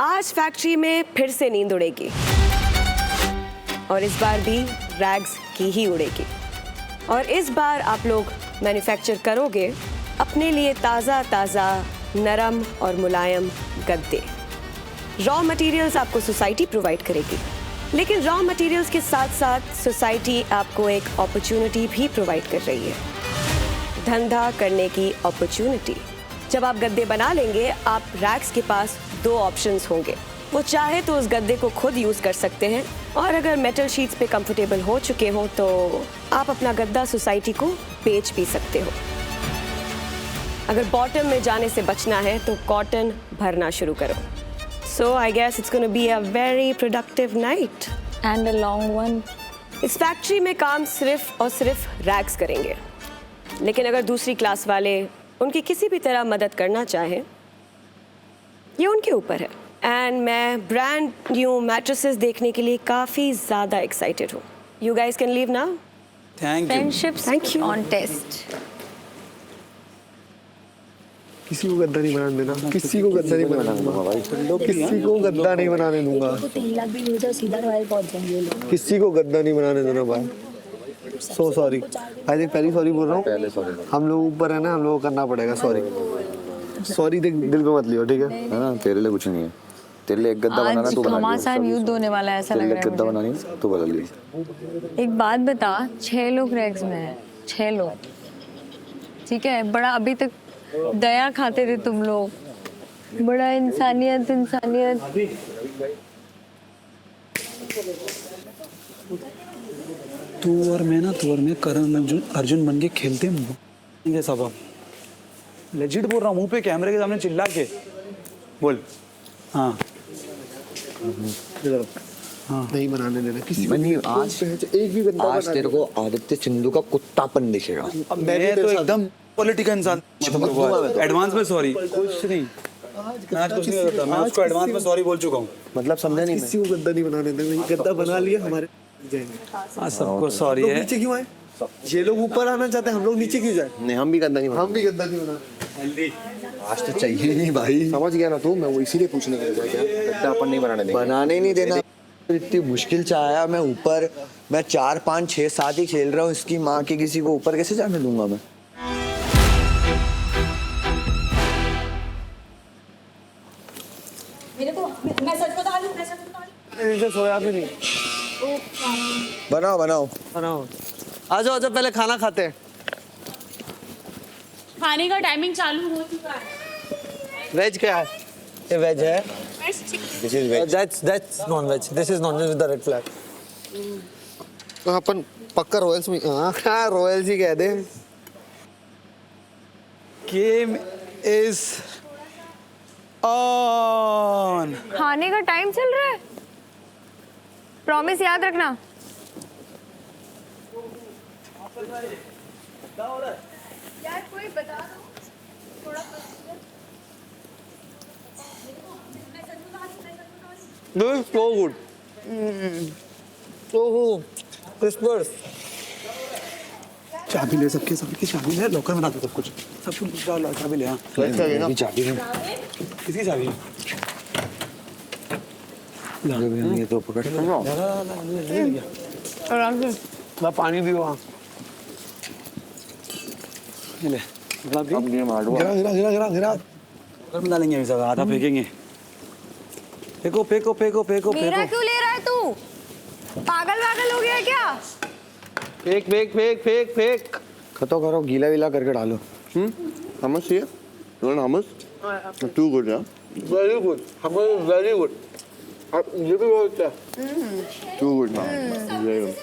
आज फैक्ट्री में फिर से नींद उड़ेगी और इस बार भी रैग्स की ही उड़ेगी। और इस बार आप लोग मैन्युफैक्चर करोगे अपने लिए ताज़ा ताज़ा नरम और मुलायम गद्दे। रॉ मटेरियल्स आपको सोसाइटी प्रोवाइड करेगी, लेकिन रॉ मटेरियल्स के साथ साथ सोसाइटी आपको एक अपॉर्चुनिटी भी प्रोवाइड कर रही है, धंधा करने की अपॉर्चुनिटी। जब आप गद्दे बना लेंगे, आप रैक्स के पास दो ऑप्शंस होंगे। वो चाहे तो उस गद्दे को खुद यूज़ कर सकते हैं, और अगर मेटल शीट्स पे कंफर्टेबल हो चुके हो तो आप अपना गद्दा सोसाइटी को बेच भी सकते हो। अगर बॉटम में जाने से बचना है तो कॉटन भरना शुरू करो। So I guess it's gonna be a very productive night and a long one. इस फैक्ट्री में काम सिर्फ और सिर्फ रैक्स करेंगे, लेकिन अगर दूसरी क्लास वाले उनकी किसी भी तरह मदद करना चाहें, ये उनके ऊपर है। एंड मैं ब्रांड न्यू मैट्रेसेस देखने के लिए काफ़ी ज़्यादा एक्साइटेड हूँ। You guys can leave now. Thank you. Friendships Thank you. On test. किसी को गद्दा नहीं बनाने देना, किसी को गद्दा नहीं बनाने दूंगा भाई, किसी को गद्दा नहीं बनाने दूंगा, 3 लाख भी मिल जाए सीधा रॉयल पहुंच जाएंगे ये लोग। किसी को गद्दा नहीं बनाने देना भाई। सो सॉरी, आई थिंक पहली सॉरी बोल रहा हूँ। पहले सॉरी हम लोग ऊपर है ना, हम लोग को करना पड़ेगा सॉरी। सॉरी देख, दिल पे मत लियो, ठीक है ना? तेरे लिए कुछ नहीं है, तेरे लिए एक गद्दा बनाना आज तू बना घमासान युद्ध होने वाला है, ऐसा लग तेरे लिए रहा एक है गद्दा मुझे। बनानी तू बदल ली। एक बात बता, 6 लोग रैग्स में हैं, 6 लोग, ठीक है? बड़ा अभी तक दया खाते थे तुम लोग, बड़ा इंसानियत इंसानियत। तू और मैं ना, तू और मैं करण अर्जुन बन के खेलते हैं सब। अब लेजिट बोल रहा हूँ, मुंह पे कैमरे के सामने चिल्ला के बोल। हाँ हाँ, नहीं बनाने देना किसी को। नहीं, आज एक भी गद्दा आज तेरे को आदित्य सिंधु का कुत्तापन दिखेगा। अब मैं तो एकदम पॉलिटिक इंसान। एडवांस में सॉरी। कुछ नहीं, मैं आज कुछ नहीं करता, मैं उसको एडवांस में सॉरी बोल चुका हूँ। मतलब समझा नहीं, किसी को गद्दा नहीं बनाने देना। गद्दा बना लिया, हमारे जाएंगे। हाँ, सबको सॉरी लोग है। नीचे क्यों आए? ये लोग ऊपर आना चाहते हैं, हम लोग नीचे क्यों जाए? नहीं, हम भी गद्दा नहीं हम भी गद्दा नहीं बना। आज तो चाहिए नहीं भाई, समझ गया ना तू? मैं वो इसीलिए पूछने के लिए गया, गद्दा अपन नहीं बनाने देंगे। बनाने ही नहीं देना। इतनी मुश्किल से आया मैं ऊपर, मैं 4 5 6 7 ही खेल रहा हूँ, इसकी माँ की किसी को ऊपर कैसे जाने दूंगा मैं? मेरे को मैं सच बता रही हूँ, मैं सच बता रही हूँ। नीचे सोया भी नहीं। बनाओ बनाओ बनाओ, आ जाओ, जब पहले खाना खाते हैं। खाने का टाइमिंग चालू हो चुका है। वेज क्या है? ये वेज है। This is veg. That's non-veg. This is non-veg with the red flag. तो अपन पक्का रॉयल्स में, हाँ रॉयल्स ही कह दे। Game is on. खाने का टाइम चल रहा है, प्रॉमिस याद रखना। यार कोई बता दो थोड़ा। This is so good. So good. Crispers. चाबी ले, सबके सबकी चाबी ले, लॉकर में डाल दो सब कुछ, सब कुछ डाल, चाबी ले। हाँ, मेरी चाबी है। किसकी चाबी? ये तो पकड़। आराम से। मैं पानी भी वहाँ। ये ले, गिरा भी। अब ये मारो। गिरा गिरा गिरा गिरा गिरा। लॉकर में डालेंगे अभी सब, आधा फेंकेंगे। फेंको फेंको फेंको फेंको मेरा फेंको। क्यों ले रहा है तू? पागल वागल हो गया है क्या? फेंक फेंक फेंक फेंक फेंक। खतो करो, गीला विला करके डालो। Hummus here? You want hummus? Too good, yeah? Very good. हमारे very good. अब ये भी बहुत अच्छा है। Too good, man. Very good.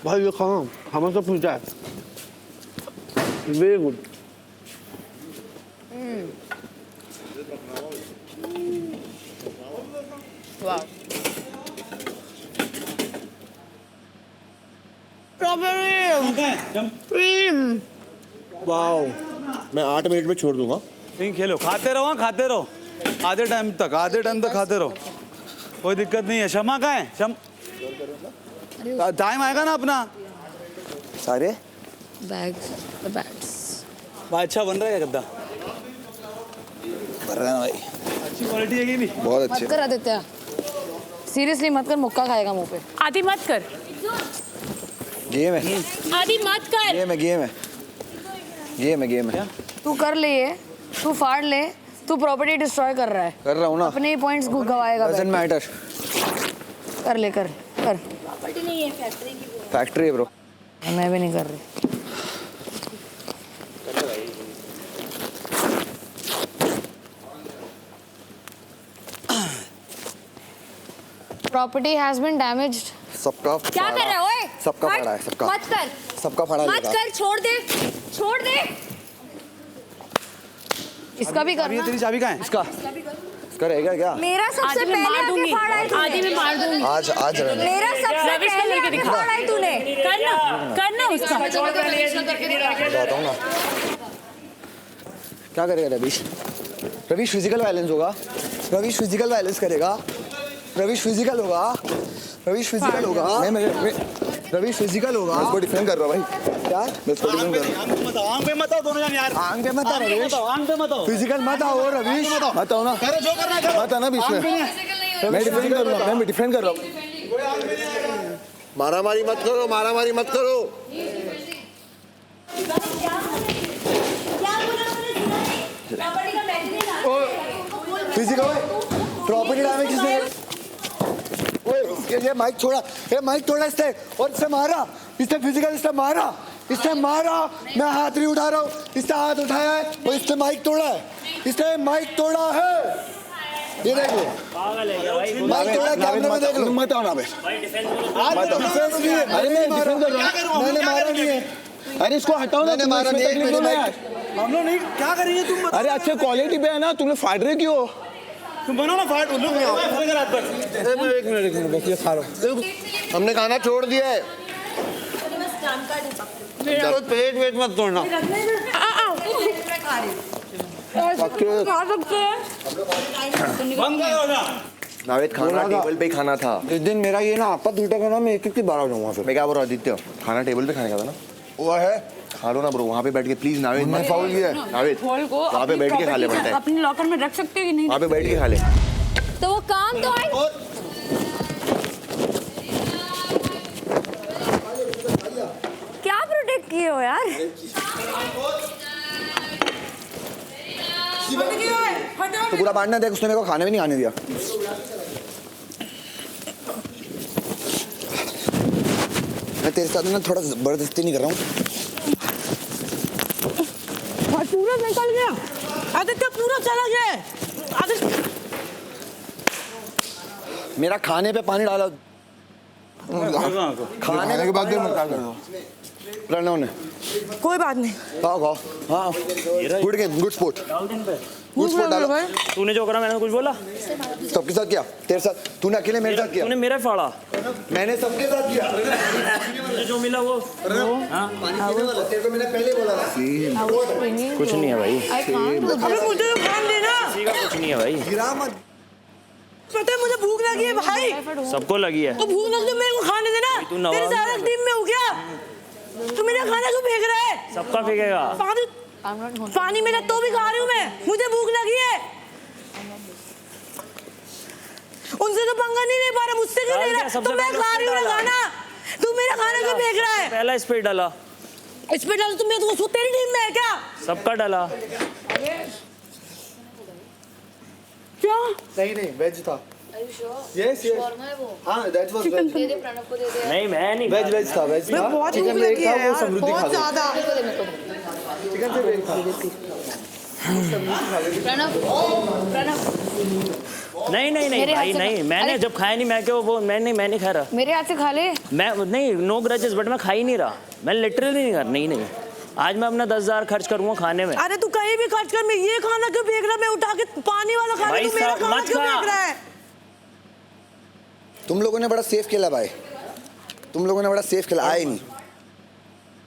भाई ये खाओ, हमें सब पूछा है। Very good. वाह। वाओ। मैं 8 मिनट में छोड़ दूंगा। नहीं खेलो, खाते रहो, खाते रहो, आधे टाइम तक खाते रहो, कोई दिक्कत नहीं है। शमा कहाँ है? टाइम आएगा ना अपना, सारे बैग्स बैट्स भाई अच्छा बन रहा है क्या गद्दा? कर रहे हैं भाई, अच्छी क्वालिटी है कि नहीं? बहुत मत अच्छे। कर आदित्य, सीरियसली मत कर, मुक्का खाएगा मुंह पे। आदि मत कर, गेम है, आदि मत कर। गेम है, गेम है, गेम है, गेम है। तू कर ले ये, तू फाड़ ले, तू प्रॉपर्टी डिस्ट्रॉय कर रहा है, कर रहा हूँ ना, अपने ही पॉइंट्स गवाएगा। Doesn't matter. कर ले, कर कर। प्रॉपर्टी नहीं है, फैक्ट्री की वो है। फैक्ट्री है ब्रो। मैं भी नहीं कर रही। Property has been damaged. सबका क्या कर रहा है ओए? सबका हट, फाड़ा है, सबका। मत कर, सबका फाड़ा मत लेगा। कर, छोड़ दे, छोड़ दे। इसका भी अभी ये करना। तेरी चाबी कहाँ है? इसका इसका रहेगा क्या? मेरा सबसे आदि मैं पहले मार आके दूंगी, फाड़ा है तूने। आदि मैं मार दूंगी। आज रहने। मेरा सबसे रविश को पहले लेके आके दिखा। फाड़ा है तूने। करना उसका। बताता हूँ ना। क्या करेगा रवीश? रवीश फिजिकल वायलेंस होगा, रवीश फिजिकल वायलेंस करेगा, रवीश फिजिकल होगा, रवीश फिजिकल होगा। मैं रवीश फिजिकल होगा। मैं इसको डिफेंड कर रहा हूँ भाई। क्या? मैं इसको डिफेंड कर रहा हूँ। आंख पे मत आओ दोनों जन यार। आंख पे मत आ रवीश, आंख पे मत आओ। फिजिकल मत आओ रवीश, मत आओ ना, करो जो करना है करो। मत आना बीच में। मैं डिफेंड कर रहा हूँ, मैं डिफेंड कर रहा हूँ। मारामारी मत करो, मारामारी मत करो। फिजिकल प्रॉपर्टी डैमेज किसने? ओए ये माइक छोड़ा, ये माइक तोड़ा इसने और इससे मारा, इसने फिजिकल इसने मारा, इसने मारा। मैं हाथ नहीं उठा रहा हूँ, इसने हाथ उठाया है और इसने माइक तोड़ा है, इसने माइक तोड़ा है। ये देख लो, माइक तोड़ा, कैमरे में देख लो। मत आओ ना बे, डिफेंस नहीं है। अरे मैं डिफेंड कर रहा हूँ, मैंने मारा नहीं है। अरे इसको हटाओ ना, मैंने मारा नहीं है। मेरे माइक हम लोग नहीं क्या करेंगे तुम? अरे अच्छे क्वालिटी पे है ना, तुमने फाड़ रहे क्यों? तुम बनो ना फाइट। उल्लू में आओ। एक मिनट बस ये खा रहा हूँ। हमने खाना छोड़ दिया है। पेट वेट मत तोड़ना। बंद करो ना। नावेद खाना टेबल पे ही खाना था। इस दिन मेरा ये ना आपा उल्टा करना, मैं एक की 12 जाऊंगा फिर। मैं क्या बोल रहा आदित्य, खाना टेबल पे खाने का था ना? वो है, खा लो ना ब्रो, वहाँ पे बैठ के प्लीज। नावेद मैं फाउल किया है। नावेद वहाँ पे बैठ के खा ले, बनता है अपने लॉकर में रख सकते हो कि नहीं? वहाँ पे बैठ के खा ले। तो वो काम तो है। क्या प्रोटेक्ट किए हो यार? तो पूरा बांटना देख, उसने मेरे को खाने भी नहीं आने दिया। मैं तेरे साथ ना थोड़ा जबरदस्ती नहीं कर रहा हूँ। पूरा निकल गया आदित्य, पूरा चला गया आदित्य। मेरा खाने पे पानी डाला, खाने के बाद प्रणव ने। कोई बात नहीं। खाओ खाओ, हाँ good game, good sport, good sport डालो। तूने जो करा मैंने कुछ बोला? सबके साथ किया, तेरे साथ। तूने अकेले मेरे साथ किया? तूने मेरा फाड़ा, मैंने सबके साथ किया। मुझे जो मिला वो तेरे को मैंने पहले बोला था। कुछ नहीं है भाई, अबे मुझे तो खान देना। किसी का कुछ नहीं है भाई। गिरा मत। पता है मुझे भूख लगी है भाई। सबको लगी है। तो भूख लगी तो मेरे को खाने देना। तू नवाब तेरे सारा टीम में हो गया। तू मेरा खाना क्यों फेंक रहा है? सबका फेंकेगा। पानी मेरा तो भी खा रही हूँ मैं, मुझे भूख लगी है। उनसे तो पंगा नहीं ले पा रहा, मुझसे क्यों ले रहा है? तो मैं खा रही हूँ ना खाना, तू मेरा खाना क्यों फेंक रहा है? पहला इस पे डाला, इस पे डाल, तुम तो तेरी टीम में है क्या? सबका डाला। क्या? नहीं वेज था। यस यस, हाँ दैट वाज वेज। नहीं मैं नहीं, वेज था, वेज था। बहुत चिकन भूख से एक लगी था, है वो यार, समृद्धि खा बहुत गई। ज्यादा। चिकन से एक था। नहीं नहीं नहीं मेरे हाथ भाई से नहीं, खा- मैंने अरे- जब खाया नहीं, मैं क्यों वो मैं नहीं खा रहा। मेरे हाथ से खा ले। मैं नहीं, नो ग्रजेस, बट मैं खा ही नहीं रहा। मैं लिटरली नहीं कर, नहीं आज मैं अपना 10,000 खर्च करूंगा खाने में। अरे तू कहीं भी खर्च कर, मैं ये खाना क्यों फेंक रहा है? मैं उठा के पानी वाला खाना, भाई तू मेरा साहब, खाना मत क्यों खा। फेंक रहा है? तुम लोगों ने बड़ा सेफ खेला भाई, तुम लोगों ने बड़ा सेफ खेला। आए नहीं,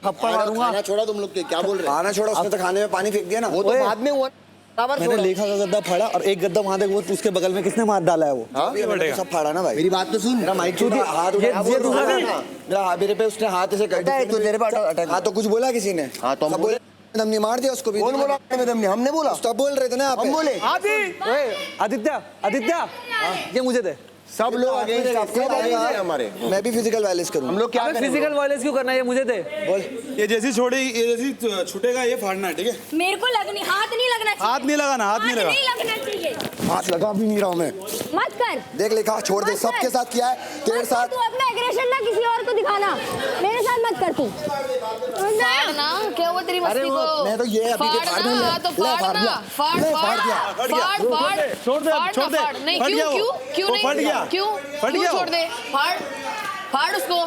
थप्पड़ मारूंगा। खाना छोड़ा तुम लोग के, क्या बोल रहे हैं? खाना छोड़ा, उसने तो खाने में पानी फेंक दिया ना। वो तो बाद में हुआ। मैंने लेखा का गद्दा फाड़ा और एक गद्दा वहां तक वो उसके बगल में किसने मार डाला है वो मैंने तो सब फाड़ा ना भाई। मेरी बात तो सुन, मेरा माइक छू दिया, हाथ उठाया, मेरा मेरे पे उसने हाथ ऐसे कर दिया। तू तेरे पे अटैक। हाँ तो कुछ बोला किसी ने? हाँ तो हम बोले दम नहीं मार दिया उसको भी। कौन बोला दम नहीं? हमने बोला। तो बोल रहे थे ना आप। हम बोले आदित्य आदित्य ये मुझे दे। सब लोग अगेंस्ट आपके हमारे। मैं भी फिजिकल वायलेंस करूँ। हम लोग क्या करें? फिजिकल वायलेंस क्यों करना है? ये मुझे दे। बोल। ये जैसी छोड़े ये जैसी छूटेगा ये फाड़ना है, ठीक है? मेरे को लगनी, हाथ नहीं लगना चाहिए। हाथ नहीं लगाना, हाथ नहीं लगा। नहीं लगना चाहिए। हाथ लगा भी नहीं रहा हूँ मैं। मत कर। देख लेखा छोड़ दे, सबके साथ किया है तेरे साथ। तू अपना एग्रेशन ना किसी और को दिखाना, मेरे साथ मत कर तू। ना क्या हुआ तेरी मस्ती को? मैं तो ये अभी के फाड़ दूंगा। तो फाड़ ना, फाड़ छोड़ दे, छोड़ दे। नहीं फट गया क्यों वो। क्यों वो नहीं फट गया। क्यों फट गया वो। छोड़ दे, फाड़ उसको।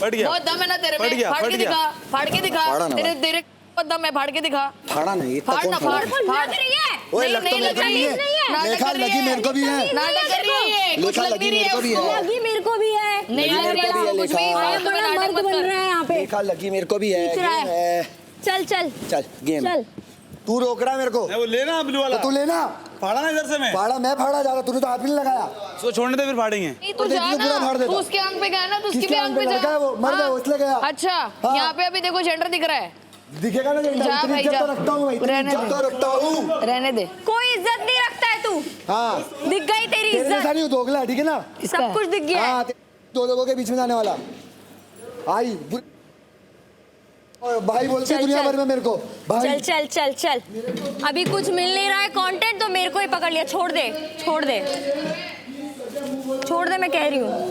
फट गया। बहुत दम है ना तेरे फट में, गया, फाड़ फट के गया। दिखा, फाड़ के दिखा। फाड़ा ना तेरे भाई। तेरे बहुत दम है, फाड़ के दिखा। फाड़ा नहीं, इतना फाड़ कौन ना, फाड़ा? फाड़ रही है। ओए लग तो नहीं मेरे लग को भी रही है। नाटक लेखा कर रही लगी मेरे को भी है। नाटक कर रही है, कुछ लेखा लग लगी नहीं मेरे को भी है। लगी मेरे को भी है। नहीं लग रही है कुछ भी। बड़ा मर्द बन रहा है यहाँ पे। लेखा लगी मेरे को भी है। खींच रहा है। गेम है। चल चल चल गेम। चल। तू रोक रहा है मेरे को। वो लेना ब्लू वाला। तो तू लेना। फाड़ा ना इधर से मैं। फाड़ा मैं फाड़ा जा रहा, तूने तो हाथ भी नहीं लगाया। उसको छोड़ने दे फिर फाड़ेंगे। नहीं तू और देखिए जा पूरा फाड़ ना, देता। तू उसके आंख पे गया ना, तो उसके किसके भी आंख पे लड़का है वो, मर्द है वो, इसलिए गया। अच्छा हाँ। यहाँ पे अभी देखो जेंडर दिख रहा है। दिखेगा ना जेंडर? जा इतनी भाई, इज्जत जा। तो रखता हूँ भाई, रहने इज्जत दे। तो रखता हूँ। रहने दे। कोई इज्जत नहीं रखता है तू। हाँ दिख गई तेरी तेरे जैसा इज्जत, नहीं हूँ, दोगला, ठीक है ना? सब कुछ दिख गया है। हाँ दो लोगों के बीच में जाने वाला आई और भाई बोलते चल, दुनिया चल। भर में मेरे को भाई। चल चल चल चल, अभी कुछ मिल नहीं रहा है कंटेंट, तो मेरे को ही पकड़ लिया। छोड़ दे छोड़ दे छोड़ दे, मैं कह रही हूँ।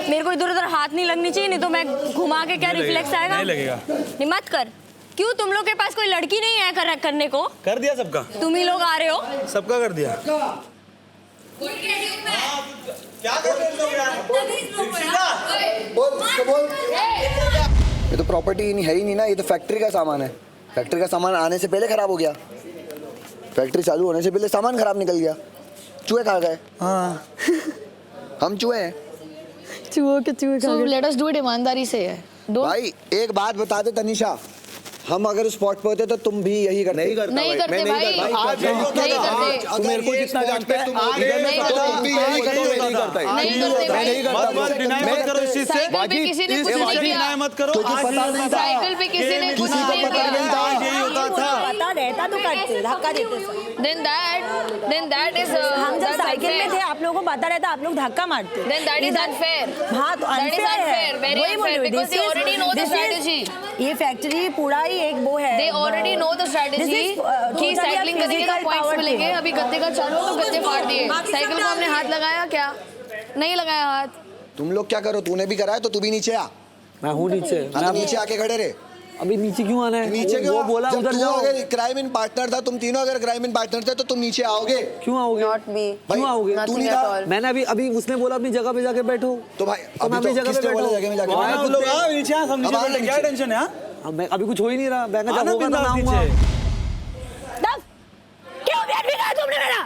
मेरे को इधर उधर हाथ नहीं लगनी चाहिए, नहीं तो मैं घुमा के क्या रिफ्लेक्स आएगा। नहीं लगेगा। नहीं मत कर। क्यों, तुम लोग के पास कोई लड़की नहीं है करने को? कर दिया सबका। तुम ही लोग आ रहे हो। सबका कर दिया। क्या कर रहे हो यार? बोल उसको बोल। ये तो प्रॉपर्टी है ही नहीं ना, ये तो फैक्ट्री का सामान है। फैक्ट्री का सामान आने से पहले खराब हो गया। फैक्ट्री चालू होने से पहले सामान खराब निकल गया। चूहे खा गए। हाँ हम चूहे हैं। चूहों के चूहे So let us do it ईमानदारी से है। भाई एक बात बता दे तनिषा, हम अगर स्पॉट पे होते तो तुम भी यही करते। नहीं करता नहीं करते भाई, आज यही होता नहीं था। करते। आज मेरे को जितना जानते हैं नहीं करते भाई। साइकिल पे किसी ने कुछ नहीं किया। मत करो। साइकिल पे किसी ने कुछ नहीं किया। यही होता था। पता रहता तो करते, धक्का देते। Then that is हम जब that's साइकिल में unfair. थे, आप लोगों को पता रहता, आप लोग धक्का मारते। Then that is unfair. हाँ तो That is unfair है। unfair, very वही बोल unfair, रही हूँ, because they this is- already know the this is- strategy. ये फैक्ट्री पूरा ही एक वो है। They already know the strategy This is, कि totally साइकिलिंग a करेंगे तो physical पॉइंट्स power मिलेंगे। thing। अभी गद्दे का चालू तो गद्दे फाड़ दिए। साइकिल को हमने हाथ लगाया क्या? नहीं लगाया हाथ। तुम लोग क्या करो, तूने भी करा है तो तू भी नीचे आ। मैं हूँ नीचे। हाँ तो नीचे आके खड़े रहे। अभी नीचे क्यों आना है? नीचे क्यों? वो बोला जब उधर तू जाओ। अगर क्राइम इन पार्टनर था, तुम तीनों अगर क्राइम इन पार्टनर थे तो तुम नीचे आओगे। क्यों आओगे? Not me. क्यों आओगे? तू Nothing नहीं at था। all. मैंने अभी उसने बोला अपनी जगह पे जाके बैठो। तो भाई मैं अभी अपनी तो जगह पे किसने बोला बैठो। जगह में जाके वहाँ बैठो? कुछ लोग आ, नीचे आ, सब नीचे अब आ बैठे, क्या नीचे। टेंशन है? हाँ? अब मैं अभी कुछ हो ही नहीं रहा। मैं आना जब होगा तो बिंदास मैं आऊँगा। नीचे। क्यों बैठ भी गया तुमने मेरा?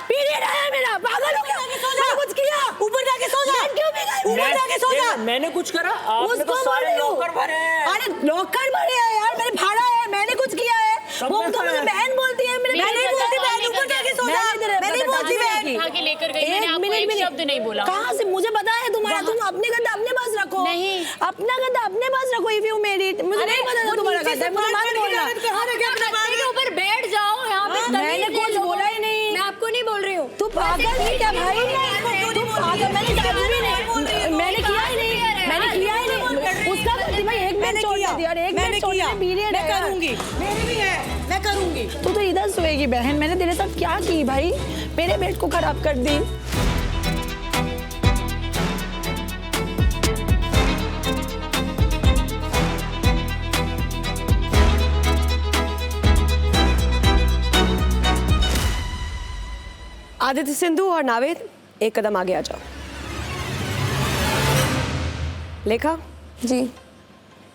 पीरियड आया मेरा, पागल हो गया? मैंने कुछ किया? ऊपर जाके सो जा। क्यों भी गई? ऊपर जाके सो जा। मैंने कुछ करा? आपने उसको तो बोल सारे रही हूँ। लॉकर भरे हैं। अरे लॉकर भरे हैं यार, मैंने फाड़ा है, मैंने कुछ किया है। वो तो मुझे बहन बोलती है, मैं नहीं बोलती बहन, ऊपर जाके सो जा। मैं नहीं बोलती बहन। उठा के लेकर गई, एक मैंने आपको मिनट, एक मिनट। शब्द नहीं बोला। कहाँ से? मुझे पता है तुम्हारा, तुम अपने गद्दा अपने पास रखो। नहीं। अपना गद्दा अपने पास रखो। इफ यू मेड इट, मुझे नहीं पता था तुम्हारा गद्दा है, मुझे मत बोलना। गद्दे के ऊपर बैठ जाओ यहाँ पे। मैंने कुछ बोला ही नहीं। मैं आपको नहीं बोल रही हूँ। तू पागल है क्या भाई? तू पागल, मैंने डाली भी नहीं, मैंने किया ही नहीं, मैंने किया ही नहीं। उसका गलती, मैं एक मिनट छोड़ देती यार, एक मिनट छोड़ देती, पीरियड है। मैं करूंगी, मेरी भी है, मैं करूंगी। तू तो इधर सोएगी बहन, मैंने तेरे साथ क्या की भाई? मेरे बेड को खराब कर दी। आदित्य सिंधु और नावेद एक कदम आगे आ जाओ। लेखा जी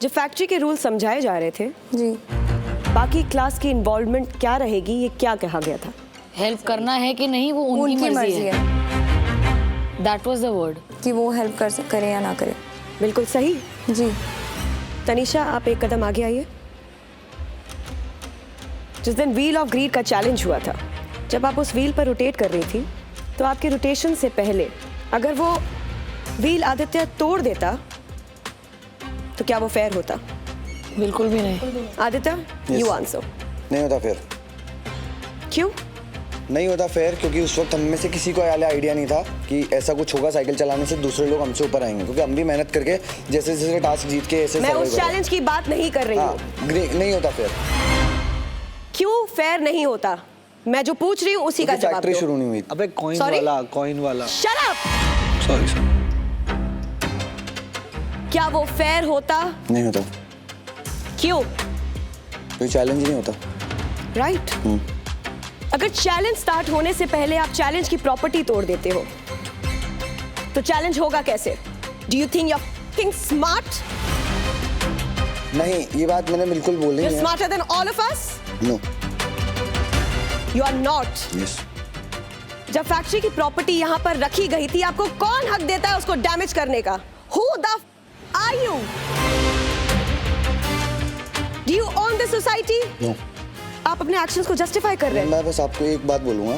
जो फैक्ट्री के रूल समझाए जा रहे थे, जी बाकी क्लास की इन्वॉल्वमेंट क्या रहेगी, ये क्या कहा गया था? हेल्प करना है कि नहीं वो उनकी मर्जी है। That was the word. कि वो हेल्प करे या ना करे। बिल्कुल सही। जी तनिषा आप एक कदम आगे आइए। जिस दिन व्हील ऑफ ग्रीड का चैलेंज हुआ था, जब आप उस व्हील पर रोटेट कर रही थी, तो आपके रोटेशन से पहले अगर वो व्हील आदित्य तोड़ देता तो क्या वो फेयर होता? बिल्कुल भी नहीं। Aditya, you answer. नहीं होता फेयर, क्यों? नहीं होता फेयर क्योंकि उस वक्त हम में से किसी को आइडिया नहीं था कि ऐसा कुछ होगा साइकिल चलाने से दूसरे लोग हमसे ऊपर आएंगे, क्योंकि हम भी मेहनत करके जैसे जैसे टास्क जीत के ऐसे मैं survive उस कर रहे चैलेंज की बात नहीं कर रही हैं। हूँ। हाँ, नहीं होता फेयर क्यों फेयर नहीं होता? मैं जो पूछ रही हूँ उसी का जवाब फैक्ट्री दो। शुरू नहीं हुई। अबे कॉइन Sorry? वाला Shut up! Sorry sir. क्या वो फेयर होता? नहीं होता, क्यों? कोई चैलेंज नहीं होता। राइट अगर चैलेंज स्टार्ट होने से पहले आप चैलेंज की प्रॉपर्टी तोड़ देते हो तो चैलेंज होगा कैसे? Do you think you are fucking smart? नहीं, ये बात मैंने बिल्कुल बोली यू नहीं आर है। Smarter than all of us? No, you are not. Yes. जब फैक्ट्री की प्रॉपर्टी यहाँ पर रखी गई थी, आपको कौन हक देता है उसको डैमेज करने का? Who the are you? Do you own this society? No, आप अपने एक्शंस को जस्टिफाई कर रहे हैं। मैं बस आपको एक बात बोलूँगा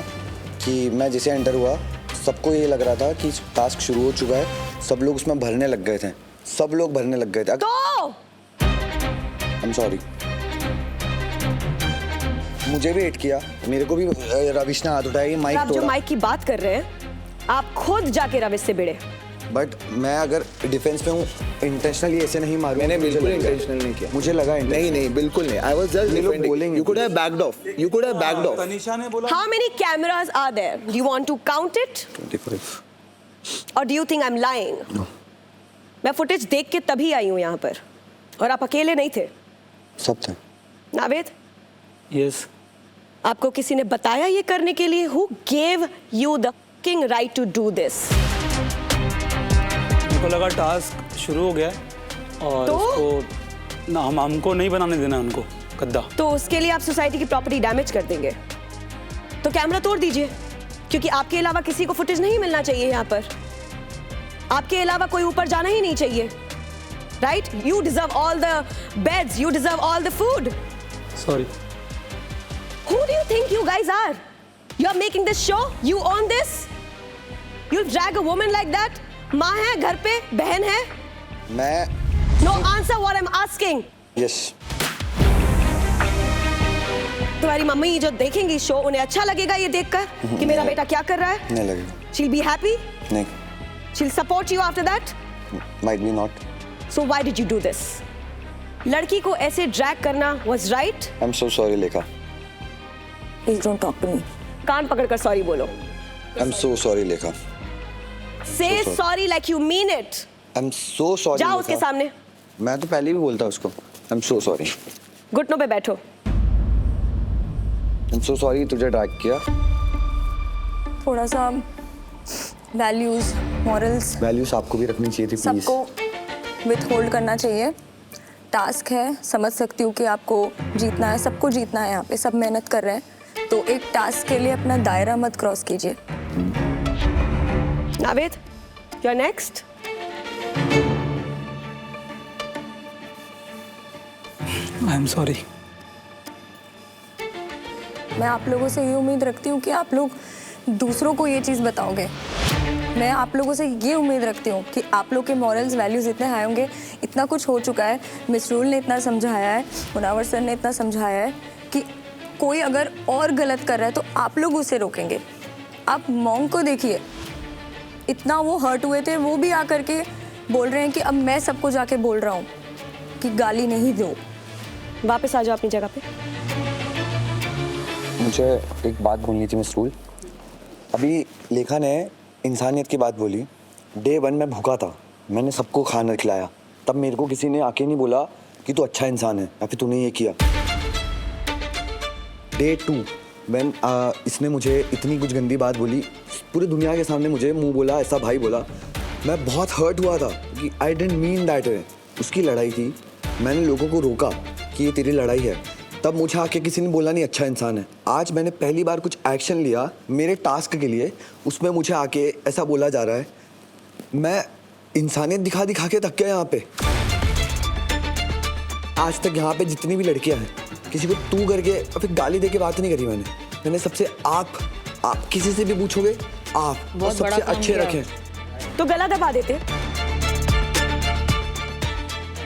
कि मैं जैसे एंटर हुआ सबको ये लग रहा था कि टास्क शुरू हो चुका है, सब लोग उसमें भरने लग गए थे, सब लोग भरने लग गए थे। तो आई एम सॉरी, मुझे भी हिट किया, मेरे को भी रविश ने हाथ उठाया, माइक आप जो तोड़ा। माइक की बात कर रहे हैं, आप खुद जाके रविश से भिड़े। बट मैं अगर डिफेंस पे हूँ, इंटेंशनली ऐसे नहीं मारूंगा। मैंने बिल्कुल इंटेंशनल नहीं किया। मुझे लगा नहीं नहीं बिल्कुल नहीं। आई वाज जस्ट ये लोग डिफेंडिंग। बोलेंगे। You could have backed of. You could have backed of. Tanisha ने बोला How many cameras are there? Do you want to count it? 25। Or do you think I'm lying? No. मैं footage देख के तभी आई हूँ यहाँ पर, और आप अकेले नहीं थे। सब थे। नावेद, यस। आपको किसी ने बताया ये करने के लिए? Who gave you the fucking right to do this? मेरे को लगा टास्क शुरू हो गया है और तो? उसको ना हमको नहीं बनाने देना उनको गद्दा। तो उसके लिए आप सोसाइटी की प्रॉपर्टी डैमेज कर देंगे, तो कैमरा तोड़ दीजिए, क्योंकि आपके अलावा किसी को फुटेज नहीं मिलना चाहिए यहाँ पर। आपके अलावा कोई ऊपर जाना ही नहीं चाहिए। Right? You deserve all the beds, you deserve all the food. Sorry. Who do you think you guys are? You are making this show? You own this? You'll drag a woman like that? माँ है घर पे, बहन है? मैं No, answer what I'm asking. Yes, तुम्हारी mummy जो देखेंगी शो, उन्हें अच्छा लगेगा ये देखकर कि मेरा बेटा क्या कर रहा है? नहीं लगेगा। She'll be happy. नहीं, She'll support you after that. Might be not. So why did you do this? लड़की को ऐसे ड्रैग करना was right? I am so sorry लेखा। Please don't talk to me. कान पकड़कर सॉरी बोलो। आई एम सो सॉरी लेखा। Say sorry like you mean it. I am so sorry. जाओ उसके सामने, मैं तो पहले भी बोलता उसको। I am so sorry. घुटनों पे बैठो। आई एम सो सॉरी तुझे ड्रैग किया। थोड़ा सा वैल्यूज, मॉरल्स वैल्यूज आपको भी रखनी चाहिए थी प्लीज। सबको विथहोल्ड करना चाहिए। टास्क है, समझ सकती हूँ कि आपको जीतना है, सबको जीतना है, यहाँ पे सब मेहनत कर रहे हैं, तो एक टास्क के लिए अपना दायरा मत क्रॉस कीजिए। Naved, you're next. I am sorry. मैं आप लोगों से ये उम्मीद रखती हूँ कि आप लोग दूसरों को ये चीज़ बताओगे। मैं आप लोगों से ये उम्मीद रखती हूँ कि आप लोग के मॉरल्स, वैल्यूज़ इतने हाई होंगे। इतना कुछ हो चुका है, मिस रूल ने इतना समझाया है, मुनावर सर ने इतना समझाया है कि कोई अगर और गलत कर रहा है तो आप लोग उसे रोकेंगे। आप मॉन्ग को देखिए, इतना वो हर्ट हुए थे, वो भी आकर के बोल रहे हैं कि अब मैं सबको जाके बोल रहा हूँ कि गाली नहीं दो। वापस आ जाओ अपनी जगह पे। मुझे एक बात बोलनी थी मिस रूल। अभी लेखा ने इंसानियत की बात बोली। डे 1 में भूखा था, मैंने सबको खाना खिलाया, तब मेरे को किसी ने आके नहीं बोला कि तू अच्छा इंसान है या फिर तूने ये किया। डे 2 when इसने मुझे इतनी कुछ गंदी बात बोली, पूरी दुनिया के सामने मुझे मुंह बोला, ऐसा भाई बोला, मैं बहुत हर्ट हुआ था कि आई डेंट मीन दैट वे। उसकी लड़ाई थी, मैंने लोगों को रोका कि ये तेरी लड़ाई है, तब मुझे आके किसी ने बोला नहीं अच्छा इंसान है। आज मैंने पहली बार कुछ एक्शन लिया मेरे टास्क के लिए, उसमें मुझे आके ऐसा बोला जा रहा है। मैं इंसानियत दिखा दिखा के थक गया यहाँ पे। आज तक यहाँ पे जितनी भी लड़कियाँ हैं किसी को तू करके और फिर गाली दे के बात नहीं करी मैंने सबसे आप किसी से भी पूछोगे आप और बहुत बड़ा सबसे काम अच्छे किया। रखें। तो गला दबा देते,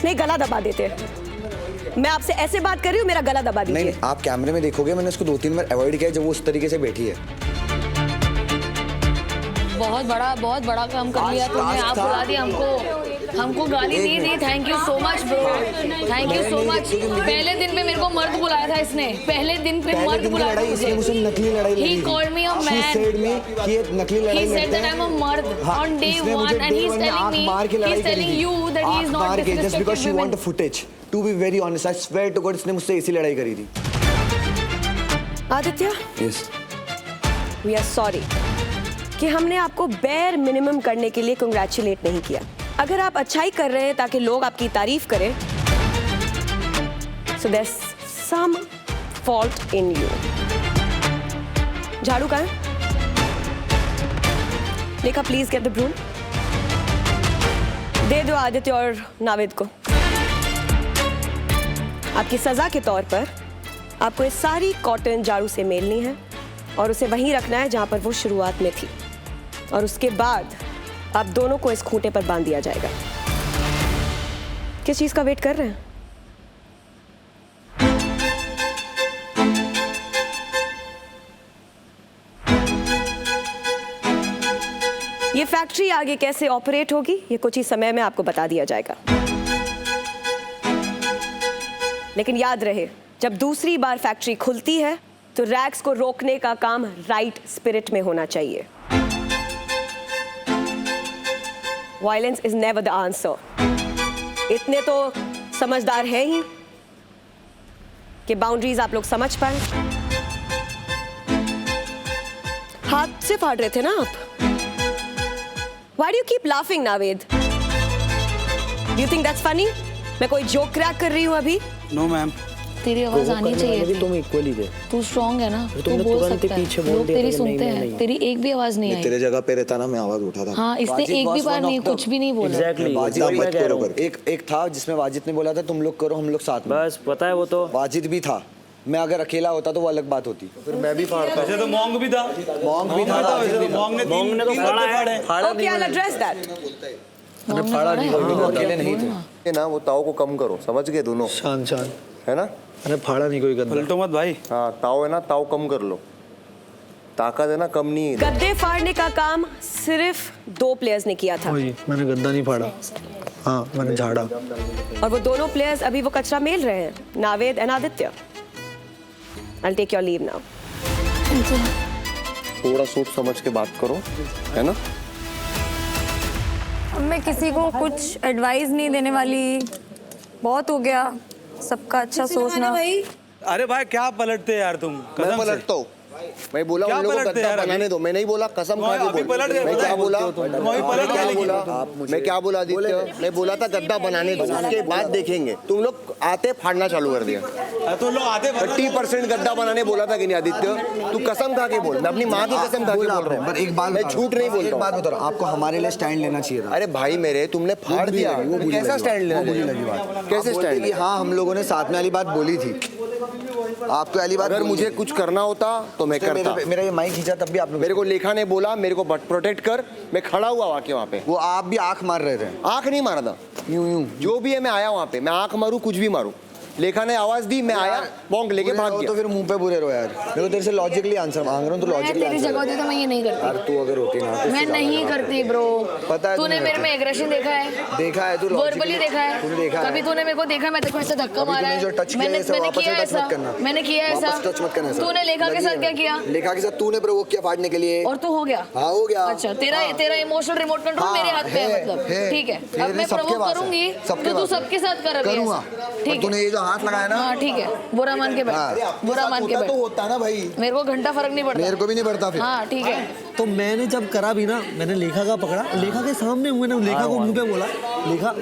नहीं गला दबा देते। मैं आपसे ऐसे बात कर रही हूँ, मेरा गला दबा नहीं दीजिए। आप कैमरे में देखोगे मैंने उसको 2-3 बार अवॉइड किया जब वो उस तरीके से बैठी है। बहुत बड़ा काम कर लिया तुमने। आप बुला दिया हमको गाली नहीं दी। Thank you so much bro, thank you so much. पहले दिन पे मेरे को मर्द बुलाया था इसने, पहले दिन पे मर्द बुलाया था इसने मुझसे नकली लड़ाई लड़ी। He called me a man. She said me कि ये नकली लड़ाई He said लड़ते that हैं। I'm a mard हाँ, on day इसने 1 मुझे and day he's 1 में telling आँख me, मार के लड़ाई he's करी telling थी। you that he is आँख not मार के, just because she disrespecting want a women. footage. To be very honest, I swear to God, इसने मुझसे ऐसी लड़ाई करी थी। Aditya, Yes. We are sorry कि हमने आपको बेयर मिनिमम करने के लिए कंग्रेचुलेट नहीं किया। अगर आप अच्छाई कर रहे हैं ताकि लोग आपकी तारीफ करें, so there some fault in you. झाड़ू कहाँ है? Lekha please get the broom. दे दो आदित्य और नाविद को। आपकी सजा के तौर पर आपको ये सारी कॉटन झाड़ू से मेलनी है और उसे वहीं रखना है जहां पर वो शुरुआत में थी, और उसके बाद आप दोनों को इस खूंटे पर बांध दिया जाएगा। किस चीज का वेट कर रहे हैं? ये फैक्ट्री आगे कैसे ऑपरेट होगी ये कुछ ही समय में आपको बता दिया जाएगा, लेकिन याद रहे जब दूसरी बार फैक्ट्री खुलती है तो रैग्स को रोकने का काम राइट स्पिरिट में होना चाहिए। Violence is never the answer. इतने तो समझदार है ही कि बाउंड्रीज आप लोग समझ पाए। हाथ से फाड़ रहे थे ना आप? Why do you keep laughing, Naved? Do you think that's funny? मैं कोई जोक क्रैक कर रही हूँ अभी? No ma'am. तेरी आवाज आनी चाहिए। तुम इक्वली थे। तू स्ट्रांग है ना, तू तुमने बोल तुरंत ही सकता है। पीछे बोल लोग दिया तेरी कि सुनते नहीं, हैं, नहीं। तेरी एक भी आवाज नहीं आई। तेरे जगह पे रहता ना मैं आवाज उठाता। हाँ, इसने एक भी बार नहीं, कुछ भी नहीं बोला। एग्जैक्टली वाजिद वही मैं मत कह करो रहा हूँ। कर। एक था जिसमें वाजिद ने बोला था तुम लोग करो हम लोग साथ में। बस पता है वो तो वाजिद भी था। मैं अगर अकेला होता तो वो अलग बात होती। फिर मैं भी फाड़ता। वैसे तो मोंग भी था। मोंग भी था। वैसे तो मोंग ने मोंग ने तो तीन फाड़ा फाड़े है। हैं। फाड़ा Okay, I'll address that. मैंने फाड़ा नहीं, वो अकेले नहीं थे। ये ना वो ताव को कम करो, समझ गए दोनों, शान शान है ना? अरे फाड़ा नहीं कोई गंदा। पलटो मत भाई। हाँ ताव है ना, ताव कम कर लो। ताकत है ना कम नहीं है। गद्दे फाड़ने का काम सिर्फ 2 प्लेयर्स ने किया था वही मैंने गद्दा नहीं फाड़ा। हाँ मैंने झाड़ा। और वो दोनों प्लेयर्स अभी वो कचरा मेल रहे हैं, Naved and Aditya. I'll take your leave now. थोड़ा सोच समझ के बात करो, है ना? अब मैं किसी को कुछ एडवाइस नहीं देने वाली। बहुत हो गया सबका अच्छा सोचना। अरे भाई क्या पलटते यार तुम? मैं कसम से। पलटता हूँ। मैं बोला क्या उन लोगों को पलटते गद्दा यार बनाने अभी? दो। मैं नहीं बोला, कसम खा अभी के बोल। पलट गए, मैं पता क्या है? बोला? वही पलट क्या गए बोला? लेकिन। मैं क्या बोला आदित्य? मैं बोला था गद्दा बनाने दो, उसके बाद देखेंगे। तुम लोग आते फाड़ना चालू कर दिया। तो लोग आते 30% गद्दा बनाने बोला था कि नहीं आदित्य? तू कसम खा के बोल। मैं अपनी माँ की कसम खा के बोल रहा पर हूँ। एक बात मैं बता रहा झूठ नहीं हूँ। बोल एक रहा बात बता रहा हूँ, आपको हमारे लिए स्टैंड लेना चाहिए था। अरे भाई मेरे, तुमने फाड़ दिया। कैसा स्टैंड लेना? कैसे स्टैंड? हाँ हम लोगों ने साथ में वाली बात बोली थी। आपको वाली बात अगर बोली मुझे थी। कुछ करना होता तो मैं करता। मेरा ये माइक खींचा तब भी आप लोग मेरे को लेखा ने बोला मेरे को प्रोटेक्ट कर, मैं खड़ा हुआ वाके वहाँ पे। वो आप भी आंख मार रहे थे। आंख नहीं मारा था, यूं जो भी है मैं आया वहाँ पे। मैं आंख मारूं कुछ भी मारूं, लेखा ने आवाज दी, मैं आया, बॉन्ग लेके भाग तो गया। फिर मुंह पे बुरे रहो यार। मेरे को तेरे से लॉजिकली आंसर मांग रहा हूँ तो मैं लॉजिकली तेरी जगह होती तो मैं ये नहीं करती। यार तू अगर होती ना तो मैं इससे नहीं ज्यादा करती ब्रो। पता है तूने तू मेरे नहीं में एग्रेशन देखा है? देखा है तू वर्बली देखा है? तूने देखा है। कभी तूने मेरे को देखा मैं तेरे को ऐसे धक्का अभी मारा तूने जो है? टच किया मैंने है, ऐसा मैंने वापस किया से टच ऐसा? मत करना। मैंने किया ऐसा? वापस टच मत करना ऐसा। तूने लेखा के लगी साथ है क्या मैं। किया? लेखा के साथ तूने प्रोवोक किया फाड़ने के लिए। और तू हो गया? हाँ हो गया। अच्छा तेरा इमोशनल रिमोट कंट्रोल हाँ, मेरे हाथ पे है मतलब। है। ठीक है, फिर अब मैं सबके प्रवोक पास है। करूंगी सबके तो तू पास है। सबके साथ कर अभी करूंगा। ऐसा। पर ठीक तूने है, ये जो हाथ लगाया ना। हाँ ठीक है, बुरा मान के बैठ, बुरा मान के बैठ। तो होता ना भाई। मेरे को घंटा फर्क नहीं पड़ता। मेरे को भी नहीं पड़ता फिर। हाँ ठीक है। तो मैंने जब करा भी ना, मैंने लेखा का पकड़ा, लेखा के सामने हुए ना, लेखा को मुंह पे बोला,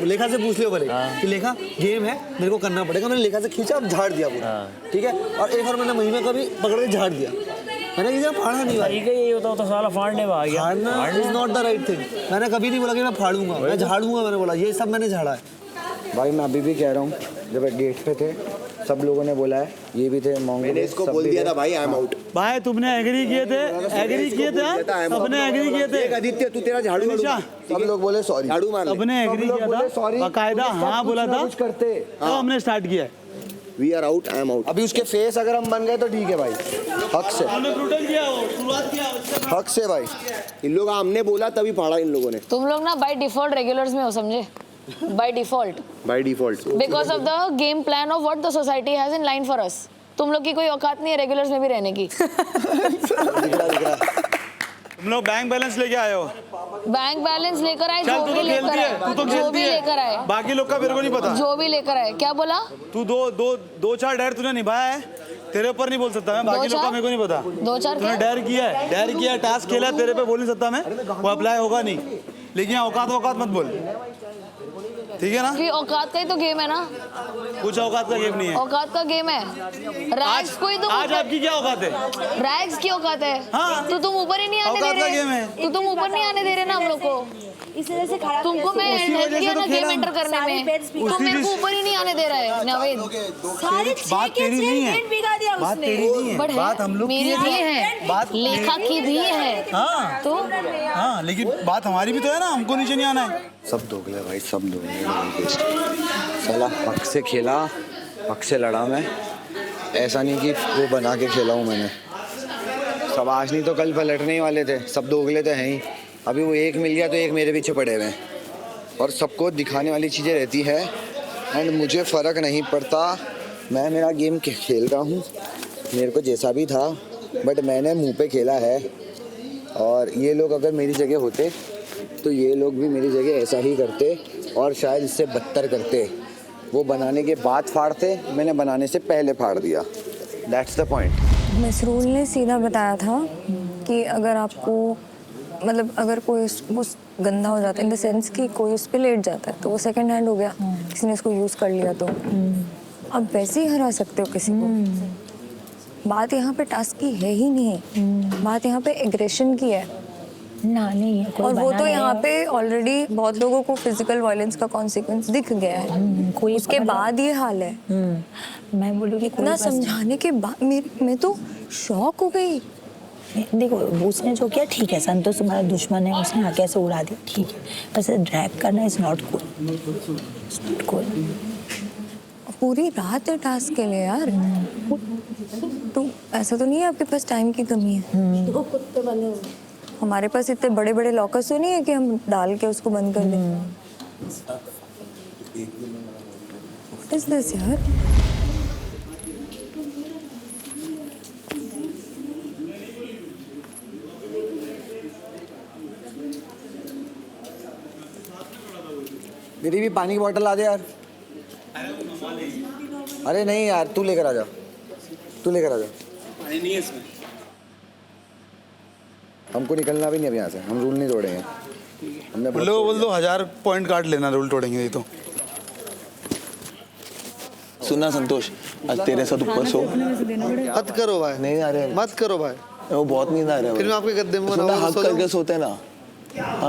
लेखा से पूछ लियो भले कि लेखा गेम है मेरे को करना पड़ेगा। मैंने लेखा से खींचा और झाड़ दिया पूरा। ठीक है, और एक बार मैंने महिमा का भी पकड़ के झाड़ दिया। मैंने किसी का फाड़ा नहीं भाई। ठीक है, यही होता तो साला फाड़ने में आ गया। फाड़ना is not the right thing. मैंने कभी नहीं बोला कि मैं फाड़ूंगा, मैं झाड़ूंगा। मैंने बोला ये सब मैंने झाड़ा है। भाई मैं अभी भी कह रहा हूँ जब गेट पे थे सब लोगों ने बोला है, ये भी थे मोंगो मैंने भी, इसको सब बोल भी दिया थे। था भाई आई एम आउट। भाई तुमने एग्री किए थे, सबने एग्री किए थे। आदित्य तू तेरा झाड़ू निशा, सब लोग बोले सॉरी, झाड़ू मार ले। सबने एग्री लोग किया बोले था, sorry, बाकायदा पुलिस का हाँ कुछ बोला ना था, कुछ करते। तब हमने स्टार्ट किया है। We are out I am out. अभी उसके फेस अगर हम बन गए तो ठीक है भाई, हक से, हमने ब्रूटल किया, वो शुरुआत किया। हक से भाई। इन लोग हमने बोला तभी फाड़ा इन लोगों ने तुम लोग ना बाय डिफॉल्ट रेगुलर्स में हो, समझे? By default, by default. Because of the game plan of what the society has in line for us. तुम लोग की कोई औकात नहीं है रेगुलर्स में भी रहने की। दिख रहा। तुम लोग बैंक बैलेंस लेके आए हो। बैंक बैलेंस लेकर आए, चल जो तू भी तो लेकर खेलती है, आए, तू तो जो खेलती भी लेकर है, आए, बाकी लोग का मेरे को नहीं पता। जो भी लेकर आए। क्या बोला? तू दो चार डर तूने निभाया है, तेरे ऊपर नहीं बोल सकता मैं, बाकी लोग का मेरे को नहीं पता। दो चार तूने क्या? डर किया, टास्क खेला है, तेरे पे बोल नहीं सकता मैं, वो अप्लाई होगा नहीं। लेकिन औकात मत बोल, ठीक है ना? कि औकात का ही तो गेम है ना, कुछ औकात का गेम नहीं है। औकात का गेम है। रैग्स कोई तो आज आपकी क्या औकात है? रैग्स की औकात है। हाँ। तो तुम ऊपर ही नहीं आने दे औकात का गेम रहे, है। तो तुम ऊपर नहीं आने दे रहे ना हम लोग को। इस वजह से खराब तुमको मैं उसी हेल्प वजह से किया तो ना खेला गेम हम। एंटर करने सारे में, bets भी- तो उसी मेरे को चीज- ऊपर ही नहीं आने दे रहा है नवेद। सारे बात तेरी नहीं है, बिगा दिया बात उसने। तेरी नहीं है, बट बात हम लोग की मेरी भी है। है, बात लेखा की भी है। हाँ तो हाँ, लेकिन बात हमारी भी तो है ना, हमको नीचे नहीं आना है। सब दोगले भाई, सब दोगले। साला हक से खेला, हक से लड़ा मैं, ऐसा नहीं कि वो बना के खेला हूँ मैंने। सब आज नहीं तो कल पलटने ही वाले थे, सब दोगले तो हैं ही। अभी वो एक मिल गया तो एक मेरे पीछे पड़े हुए हैं, और सबको दिखाने वाली चीज़ें रहती है, एंड मुझे फ़र्क नहीं पड़ता। मैं मेरा गेम खेल रहा हूँ, मेरे को जैसा भी था, बट मैंने मुंह पे खेला है। और ये लोग अगर मेरी जगह होते तो ये लोग भी मेरी जगह ऐसा ही करते, और शायद इससे बदतर करते। वो बनाने के बाद फाड़ते, मैंने बनाने से पहले फाड़ दिया। That's the point. मसरूल ने सीधा बताया था कि अगर आपको मतलब अगर कोई वो गंदा हो जाता है इन द सेंस कि कोई उस पर लेट जाता है तो वो सेकंड हैंड हो गया, किसी ने इसको यूज़ कर लिया तो आप वैसे ही हरा सकते हो किसी को। बात यहाँ पे टास्क की है ही नहीं, बात यहाँ पे एग्रेशन की है ना नहीं कोई और वो बना तो नहीं यहाँ है। पे ऑलरेडी बहुत लोगों को फिजिकल वायलेंस का कॉन्सिक्वेंस दिख गया है, कोई उसके मतलब- बाद ये हाल है। मैं बोलूँगी कोई इतना बस- समझाने के बाद मैं तो शॉक हो गई। देखो उसने जो किया ठीक है, संतोष तुम्हारा दुश्मन है, उसने आके ऐसे उड़ा दिया, ठीक है, बस ड्रैग करना इज नॉट कूल। पूरी रात है टास्क के लिए यार। तो ऐसा तो नहीं है आपके पास टाइम की कमी है? दो कुत्ते बने हुए हमारे पास इतने बड़े बड़े लॉकर्स तो नहीं है कि हम डाल के उसको बंद कर दें। What is this यार? मेरी भी पानी की बोतल ला दे यार। अरे नहीं यार, तू लेकर आ जा, तू लेकर आ जा। पानी नहीं है इसमें। हमको निकलना भी नहीं अब यहाँ से, हम रूल नहीं तोड़ेंगे। हमने बहुत बोल दो 1000 पॉइंट काट लेना, रूल तोड़ेंगे नहीं तो। सुनना संतोष, आज तेरे साथ ऊपर सो। मत करो भाई, नहीं आ रहे, मत करो भाई, वो बहुत नींद आ रहा है। फिर मैं आपके गद्दे में सुनना, बनाऊंगा, हक सो करके जाओ। सोते ना।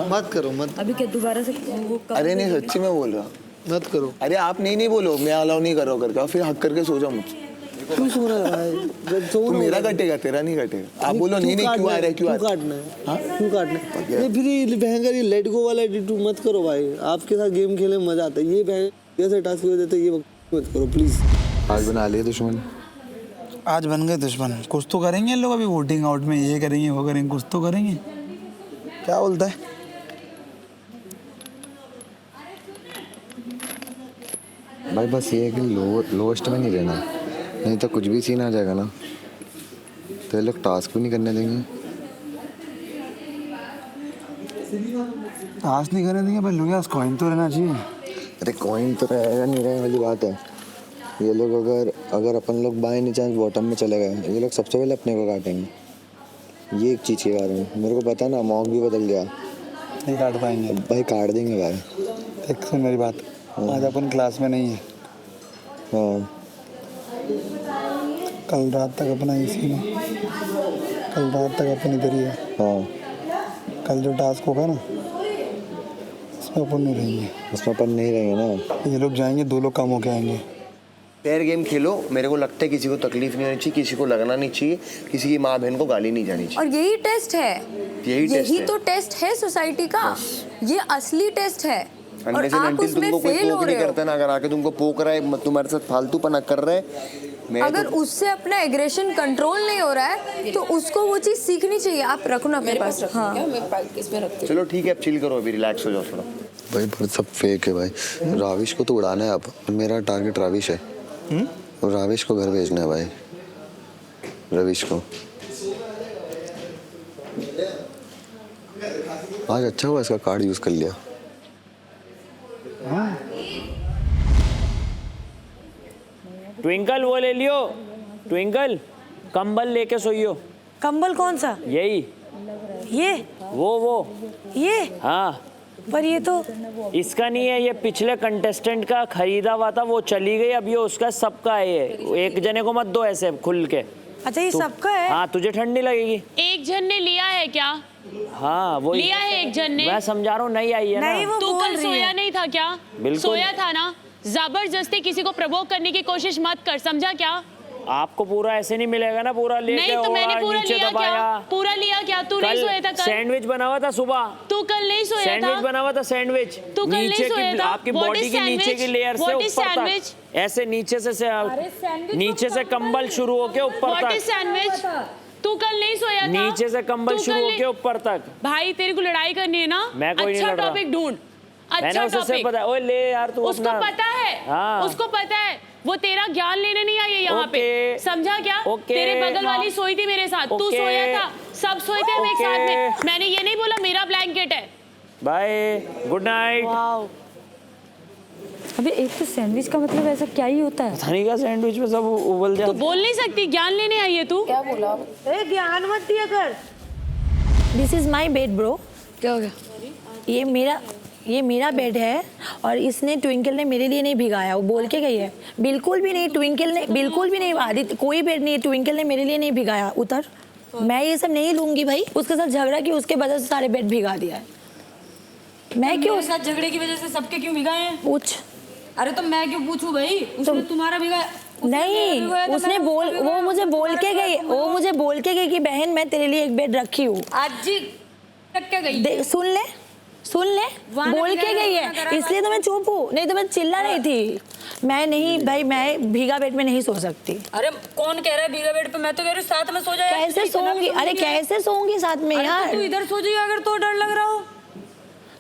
मत करो, मत अभी क्या दोबारा से वो अरे नहीं, सच्ची में बोल रहा। मत करो। अरे आप नहीं बोलो, मैं अलाउ नहीं कर रहा हूँ करके, और फिर हक करके सो जाओ मुझसे। क्यों सो रहा है भाई? तो मेरा कटेगा, तेरा नहीं कटेगा। आप बोलो नहीं क्यों आ रहा है, क्यों आ रहा है? काटना है? क्यों काटना है? ये फिर ये भयंकर ये लेट गो वाला एटीट्यूड मत करो भाई। आपके साथ गेम खेलने में मजा आता है, ये जैसे टास्क की वजह से ये मत करो प्लीज। आज बना लिए दुश्मन। आज बन गए दुश्मन, कुछ तो करेंगे लोग। अभी वोटिंग आउट में ये करेंगे वो करेंगे, कुछ तो करेंगे। क्या बोलता है? भाई बस ये है कि लोएस्ट में नहीं रहना, नहीं तो कुछ भी सीन आ जाएगा ना, तो ये लोग टास्क भी नहीं करने देंगे। टास्क नहीं करने देंगे, पर लोग यार कॉइन तो रहना चाहिए। अरे कॉइन तो रहेगा नहीं रहने वाली बात है। ये लोग अगर अपन लोग बाय नहीं चांस बॉटम में चले गए, ये लोग सबसे पहले अपने को काटेंगे। ये एक चीज़ के कारण मेरे को पता ना, मॉक भी बदल गया। नहीं काट पाएंगे भाई काट देंगे भाई। एक सुन मेरी बात, आज अपन क्लास में नहीं है। हाँ कल रात तक अपना इसी में, कल रात तक अपन इधर ही है। हाँ, कल जो टास्क होगा ना, इसमें अपन नहीं रहेंगे। उसमें अपन नहीं रहेंगे ना। ये लोग जाएंगे, 2 लोग कम होके आएंगे। फेयर गेम खेलो। मेरे को लगता है किसी को तकलीफ नहीं होनी चाहिए, किसी को लगना नहीं चाहिए, किसी की माँ बहन को गाली नहीं जानी चाहिए। और यही टेस्ट है, यही तो टेस्ट है सोसाइटी का। ये असली टेस्ट है और आप उसमें तुमको कोई फेल हो पोक रहे नहीं हो। करता ना, अगर आके तुमको पोक रहा है, तुम्हारे साथ फालतूपना कर रहा है, अगर उससे अपना एग्रेशन कंट्रोल नहीं हो रहा है तो उसको वो चीज सीखनी चाहिए। आप रखो ना अपने पास। हाँ चलो ठीक है, अब चिल करो, अभी रिलैक्स हो जाओ थोड़ा। भाई पर सब फेक है भाई। राविश को तो उड़ाना है अब। मेरा टारगेट राविश है। राविश को घर भेजना है भाई, रविश को। आज अच्छा हुआ इसका कार्ड यूज कर लिया। ट्विंकल वो ले लियो, ट्विंकल कंबल लेके सोइयो। कंबल कौन सा? यही ये वो ये हाँ, पर ये तो इसका नहीं है, ये पिछले कंटेस्टेंट का खरीदा हुआ था, वो चली गई, अब ये उसका सबका है। ये एक जने को मत दो ऐसे खुल के। अच्छा ये सबका है? हाँ तुझे ठंडी लगेगी। एक जन ने लिया है क्या? हाँ वो लिया है एक जन ने। मैं समझा रहा हूँ, नहीं आई है नहीं, ना। वो तू बोल कल रही सोया है। नहीं था क्या? बिल्कुल। सोया था ना। जबरदस्ती किसी को प्रवोक करने की कोशिश मत कर, समझा क्या? आपको पूरा ऐसे नहीं मिलेगा ना, पूरा लेके नहीं तो मैंने पूरा नीचे लिया दबाया। क्या? पूरा लिया क्या? तू नहीं सोया था कल? सैंडविच बना हुआ था सुबह। तू कल नहीं सोया था? सैंडविच बना हुआ था, सैंडविच। तू कल नहीं नीचे सोया की था? आपकी What बॉडी is की नीचे sandwich? की लेयर से What is ऊपर sandwich? तक, ऐसे नीचे से नीचे से कंबल शुरू होके ऊपर What is तक। sandwich? तू कल नहीं सोया था? नीचे से कंबल तू शुरू कल होके नहीं- ऊपर तक। भाई तेरे को लड़ाई करनी है ना? मैं कोई नहीं अच्छा लड़ रहा। टॉपिक ढूंढ। मैंने अच्छा उससे टॉपिक। पता है। ओए ले यार तू उसको अपना। पता है। हाँ। उसको पता है। वो तेरा ज्ञान लेने नहीं आई है यहाँ पे, ओके। समझा क्या? ओके। तेरे बगल वाली सोई थी मेरे साथ, तू ओके। सोया था, सब सोए थे हम एक ओके। साथ में। मैंने ये नहीं बोला मेरा ब्लैंकेट है। Bye, good night. अबे एक तो सैंडविच का मतलब ऐसा क्या ही होता है? धनी का सैंडविच में सब उबल तू जाता। बोल नहीं सकती, ज्ञान लेने आई है तू। क्या बोला? ए ज्ञान मत दिया कर। This is my bed bro. क्या हो गया? ये मेरा बेड है और इसने ट्विंकल ने मेरे लिए नहीं भिगाया, वो बोल के गई है। बिल्कुल भी नहीं, ट्विंकल ने बिल्कुल भी नहीं। आदित्य कोई बेड नहीं, ट्विंकल ने मेरे लिए नहीं भिगाया। उतर, मैं ये सब नहीं लूंगी भाई। उसके साथ झगड़ा की, उसके वजह से सारे बेड भिगा दिया है। मैं क्यों? मेरे साथ झगड़े की वजह से सबके क्यों भिगाए हैं? पूछ। अरे तो मैं क्यों पूछूं भाई? उसने तुम्हारा भिगाया? नहीं, उसने बोल, वो मुझे बोल के गई, वो मुझे बोल के गई कि बहन मैं तेरे लिए एक बेड रखी हूँ। आज जी रख के गई। सुन ले, बोल के गई है, इसलिए तो मैं चुप हूँ, नहीं तो मैं चिल्ला रही थी। मैं नहीं भाई, मैं भीगा बेड में नहीं सो सकती। अरे कौन कह रहा है भीगा बेड पे? मैं तो कह रही हूँ साथ में सो जाए। कैसे सोऊंगी? अरे कैसे सोऊंगी साथ में यार? तू इधर सो जाइए अगर तो डर लग रहा हो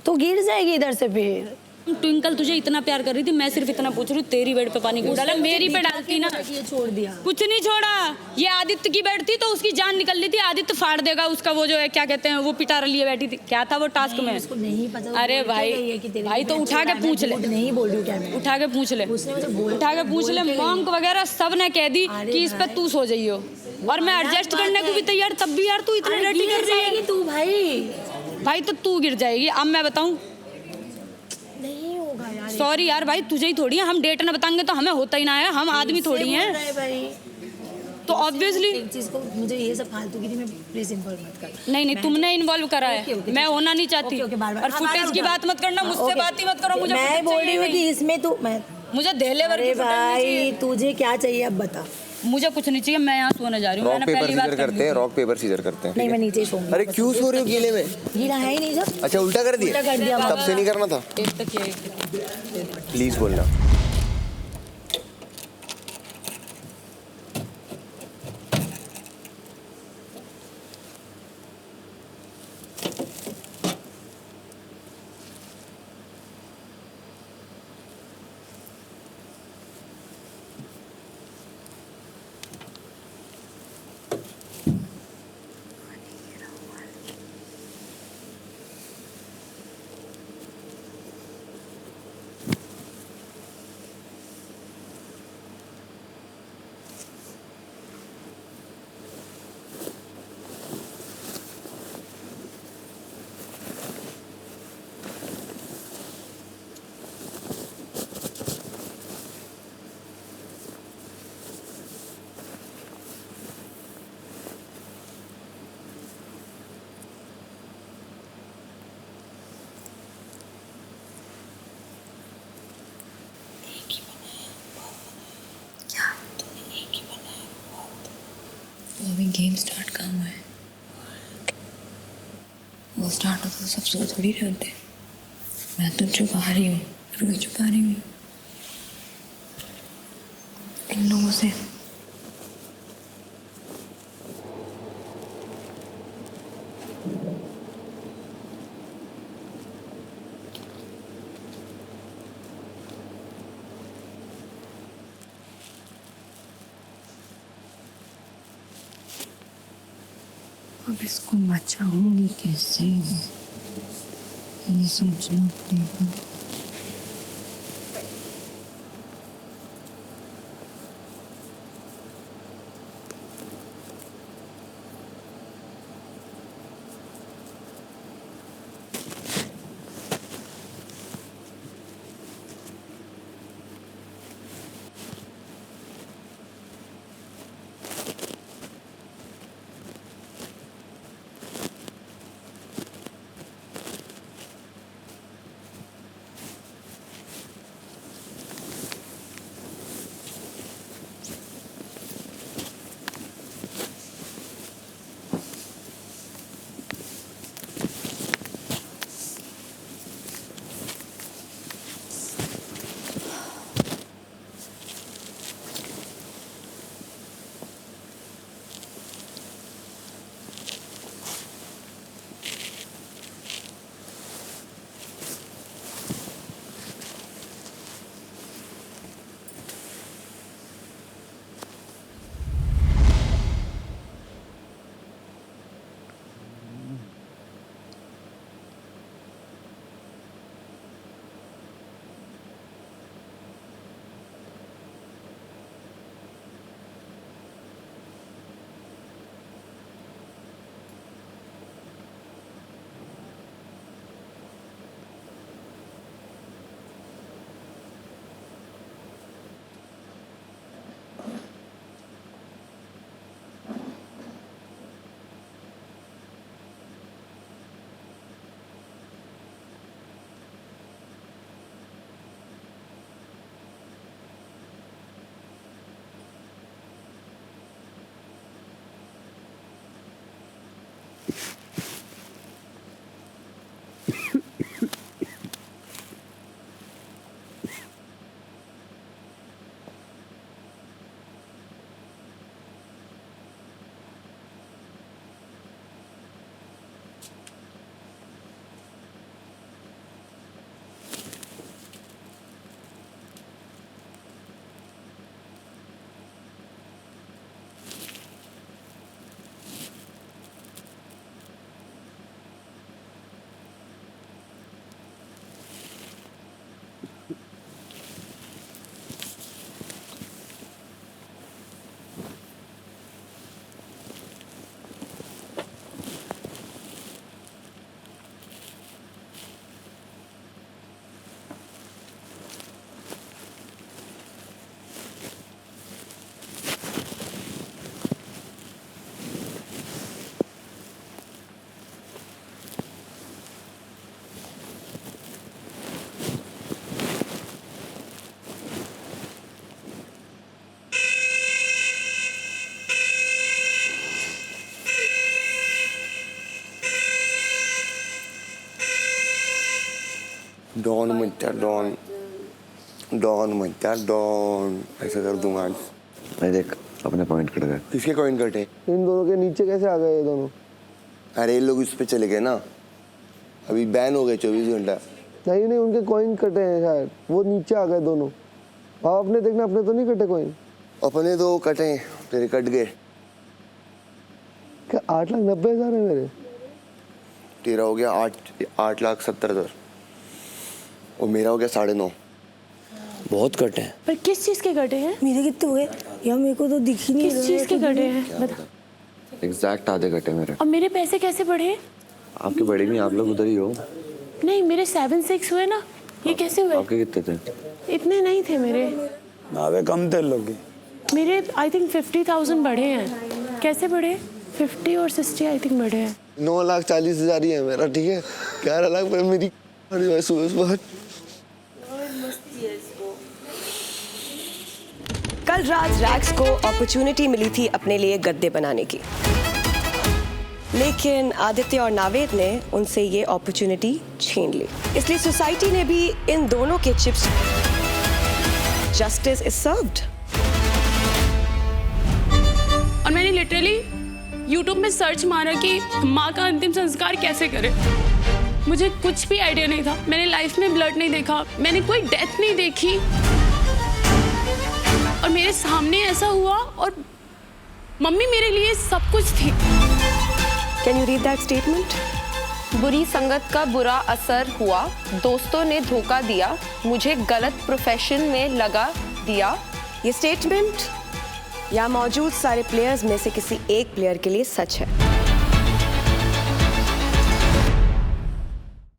तो गिर जाएगी इधर से फिर। ट्विंकल तुझे इतना प्यार कर रही थी, मैं सिर्फ इतना पूछ रही हूँ तेरी बेड पे पानी क्यों डाला? मेरी पे डालती ना। छोड़ दिया। कुछ नहीं छोड़ा। ये आदित्य की बेड थी तो उसकी जान निकल रही थी। आदित्य फाड़ देगा उसका वो जो है, क्या कहते हैं, वो पिटारा लिए बैठी थी। क्या था वो टास्क में? उसको नहीं पता। अरे भाई तो उठा के पूछ ले। नहीं बोल रही हूँ क्या मैं। उठा के पूछ ले, उठा के पूछ ले। मॉन्क वगैरह सब ने कह दी कि इस पे तू सो जाइयो, और मैं एडजस्ट करने को भी तैयार, तब भी यार तू इतनी रेडी कर रही है। तू भाई तो तू गिर जाएगी। अब मैं बताऊं? नहीं होगा यार। सॉरी यार भाई, तुझे ही थोड़ी है। हम डेट ना बताएंगे तो हमें होता ही ना है। हम आदमी थोड़ी हैं। तो ऑब्वियसली एक चीज को मुझे ये सब फालतू की में प्लीज इन्वॉल्व मत कर। नहीं तुमने इन्वॉल्व करा है। मैं होना नहीं चाहती। और फुटेज की बात मत करना, मुझसे बात ही मत करो। मुझे मैं बोल रही हूँ कि इसमें तू मुझे देलेवर की फुटेज भाई तुझे क्या चाहिए अब बता। मुझे कुछ नहीं चाहिए, मैं यहाँ सोने जा रही हूँ। रॉक मैंने पेपर पहली बात सीजर कर करते हैं, रॉक पेपर सीजर करते हैं। नहीं मैं नीचे ही सोऊंगी। अरे क्यों सो रहे हो गीले में? गीला है ही नहीं जब। अच्छा उल्टा कर दिया? उल्टा कर दिया। तब से नहीं करना था। एक तक ये प्लीज बोलना। तो अभी गेम स्टार्ट कहाँ हुआ है? वो स्टार्ट होता तो सब सो थोड़ी रहे होते। मैं तो छुपा रही हूँ, रुई छुपा रही हूँ इन लोगों से। अब इसको बचाऊंगी कैसे, ये सोचना पड़ेगा। डॉन मचा डॉन, डॉन मचा डॉन, ऐसा कर दूंगा आज। मैं देख अपने पॉइंट कट गए। किसके कॉइन कटे? इन दोनों के नीचे कैसे आ गए ये दोनों? अरे ये लोग इस पे चले गए ना, अभी बैन हो गए 24 घंटा। नहीं नहीं, उनके कॉइन कटे हैं शायद, वो नीचे आ गए दोनों। आप अपने देखना, अपने तो नहीं कटे कॉइन। अपने तो कटे, तेरे कट गए। क्या 8,90,000 है मेरे? तेरा हो गया 8,70,000 और मेरा हो गया 9.5। बहुत कटे हैं। पर किस चीज के कटे हैं? मेरे कितने हुए यार, मेरे को तो दिख ही नहीं किस चीज के कटे हैं बता। एग्जैक्ट आधे कटे मेरे। अब मेरे पैसे कैसे बढ़े? आपकी बड़ी नहीं, आप लोग उधर ही हो। नहीं, मेरे 7-6 हुए ना, ये कैसे हुए? आपके कितने थे? इतने नहीं थे मेरे। अबे कम थे लोग के। मेरे आई थिंक 50,000 बढ़े हैं। कैसे बढ़े? 50 और 60 आई थिंक बढ़े हैं। 9,40,000 ही है मेरा, ठीक है। 11 लाख पर मेरी कल रात रैग्स को अपॉर्चुनिटी मिली थी अपने लिए गद्दे बनाने की, लेकिन आदित्य और नावेद ने उनसे ये अपॉर्चुनिटी छीन ली। इसलिए सोसाइटी ने भी इन दोनों के चिप्स जस्टिस इज सर्व्ड। और मैंने लिटरली YouTube में सर्च मारा कि माँ का अंतिम संस्कार कैसे करें। मुझे कुछ भी आइडिया नहीं था। मैंने लाइफ में ब्लड नहीं देखा, मैंने कोई डेथ नहीं देखी, और मेरे सामने ऐसा हुआ और मम्मी मेरे लिए सब कुछ थी। Can you read that statement? बुरी संगत का बुरा असर हुआ, दोस्तों ने धोखा दिया, मुझे गलत प्रोफेशन में लगा दिया। ये स्टेटमेंट यहाँ मौजूद सारे प्लेयर्स में से किसी एक प्लेयर के लिए सच है।